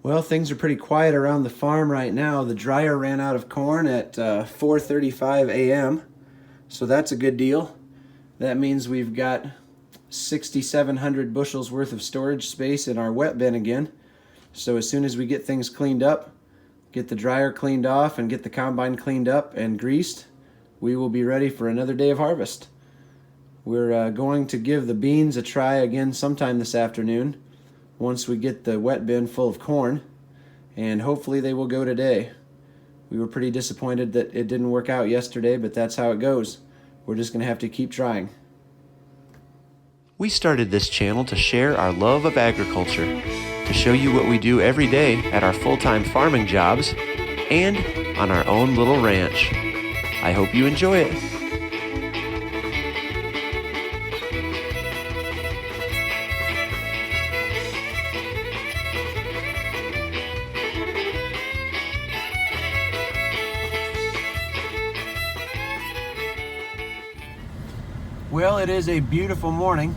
Well, things are pretty quiet around the farm right now. The dryer ran out of corn at 4:35 a.m., so that's a good deal. That means we've got 6,700 bushels worth of storage space in our wet bin again. So as soon as we get things cleaned up, get the dryer cleaned off and get the combine cleaned up and greased, we will be ready for another day of harvest. We're going to give the beans a try again sometime this afternoon once we get the wet bin full of corn, and hopefully they will go today. We were pretty disappointed that it didn't work out yesterday, but that's how it goes. We're just going to have to keep trying. We started this channel to share our love of agriculture, to show you what we do every day at our full-time farming jobs and on our own little ranch. I hope you enjoy it. Well, it is a beautiful morning.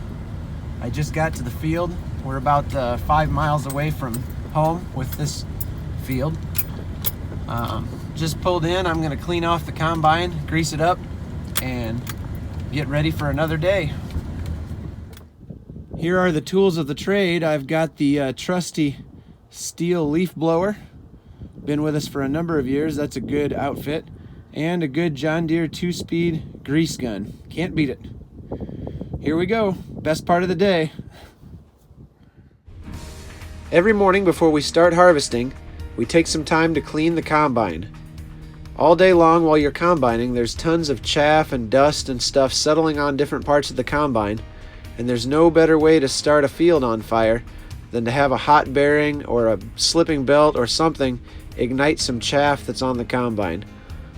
I just got to the field. We're about 5 miles away from home with this field. Just pulled in. I'm going to clean off the combine, grease it up, and get ready for another day. Here are the tools of the trade. I've got the trusty steel leaf blower. Been with us for a number of years. That's a good outfit. And a good John Deere 2-speed grease gun. Can't beat it. Here we go. Best part of the day. Every morning before we start harvesting, we take some time to clean the combine. All day long while you're combining, there's tons of chaff and dust and stuff settling on different parts of the combine, and there's no better way to start a field on fire than to have a hot bearing or a slipping belt or something ignite some chaff that's on the combine.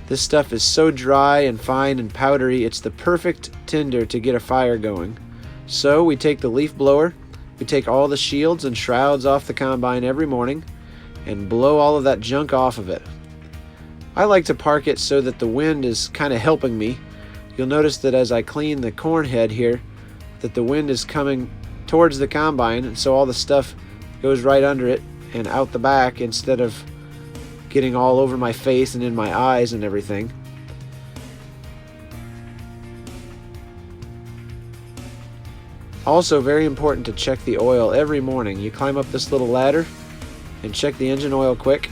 This stuff is so dry and fine and powdery, it's the perfect tinder to get a fire going. So we take the leaf blower, we take all the shields and shrouds off the combine every morning and blow all of that junk off of it. I like to park it so that the wind is kind of helping me. You'll notice that as I clean the corn head here, that the wind is coming towards the combine, and so all the stuff goes right under it and out the back instead of getting all over my face and in my eyes and everything. Also very important to check the oil every morning. You climb up this little ladder and check the engine oil quick,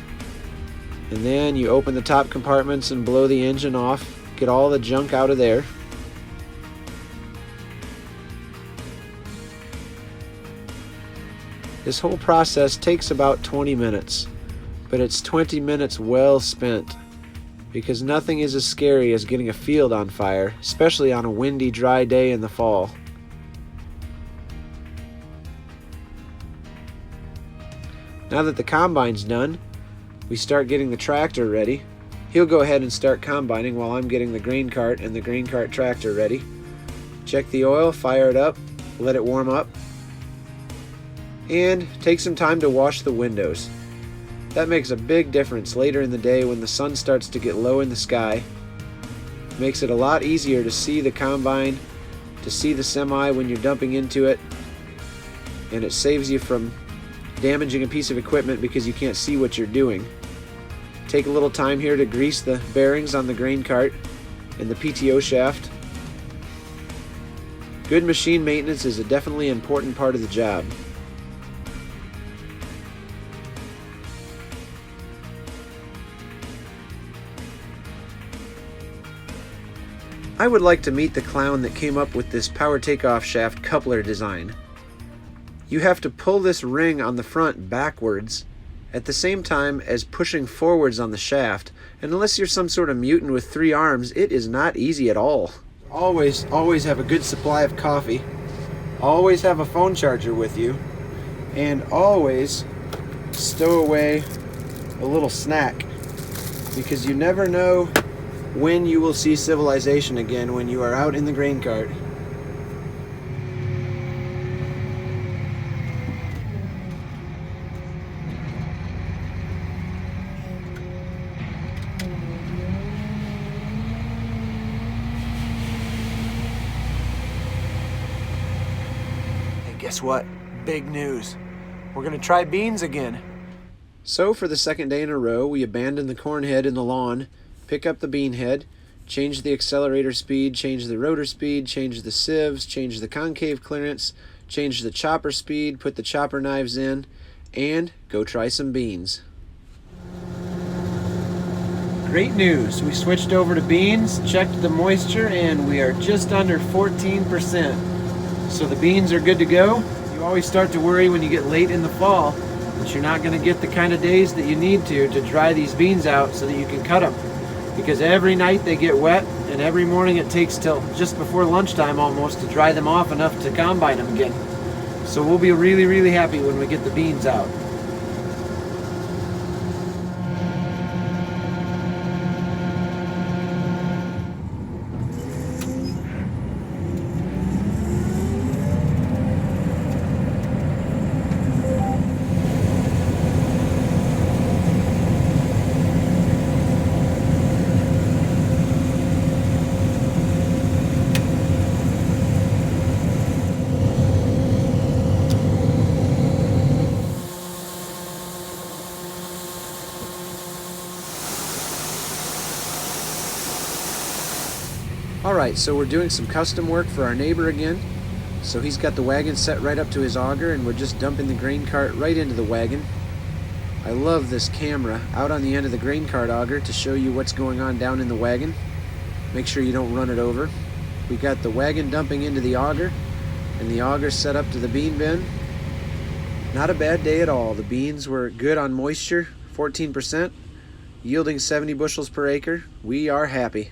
and then you open the top compartments and blow the engine off, get all the junk out of there. This whole process takes about 20 minutes. But it's 20 minutes well spent, because nothing is as scary as getting a field on fire, especially on a windy, dry day in the fall. Now that the combine's done, we start getting the tractor ready. He'll go ahead and start combining while I'm getting the grain cart and the grain cart tractor ready. Check the oil, fire it up, let it warm up, and take some time to wash the windows. That makes a big difference later in the day when the sun starts to get low in the sky. It makes it a lot easier to see the combine, to see the semi when you're dumping into it, and it saves you from damaging a piece of equipment because you can't see what you're doing. Take a little time here to grease the bearings on the grain cart and the PTO shaft. Good machine maintenance is a definitely important part of the job. I would like to meet the clown that came up with this power takeoff shaft coupler design. You have to pull this ring on the front backwards at the same time as pushing forwards on the shaft, and unless you're some sort of mutant with 3 arms, it is not easy at all. Always have a good supply of coffee, always have a phone charger with you, and always stow away a little snack, because you never know when you will see civilization again when you are out in the grain cart. Hey, guess what? Big news. We're gonna try beans again. So for the second day in a row, we abandon the corn head in the lawn, pick up the bean head, change the accelerator speed, change the rotor speed, change the sieves, change the concave clearance, change the chopper speed, put the chopper knives in, and go try some beans. Great news! We switched over to beans, checked the moisture, and we are just under 14%. So the beans are good to go. You always start to worry when you get late in the fall that you're not going to get the kind of days that you need to dry these beans out so that you can cut them. Because every night they get wet, and every morning it takes till just before lunchtime almost to dry them off enough to combine them again. So we'll be really, really happy when we get the beans out. Alright, so we're doing some custom work for our neighbor again. So he's got the wagon set right up to his auger, and we're just dumping the grain cart right into the wagon. I love this camera out on the end of the grain cart auger to show you what's going on down in the wagon. Make sure you don't run it over. We got the wagon dumping into the auger, and the auger set up to the bean bin. Not a bad day at all. The beans were good on moisture, 14%, yielding 70 bushels per acre. We are happy.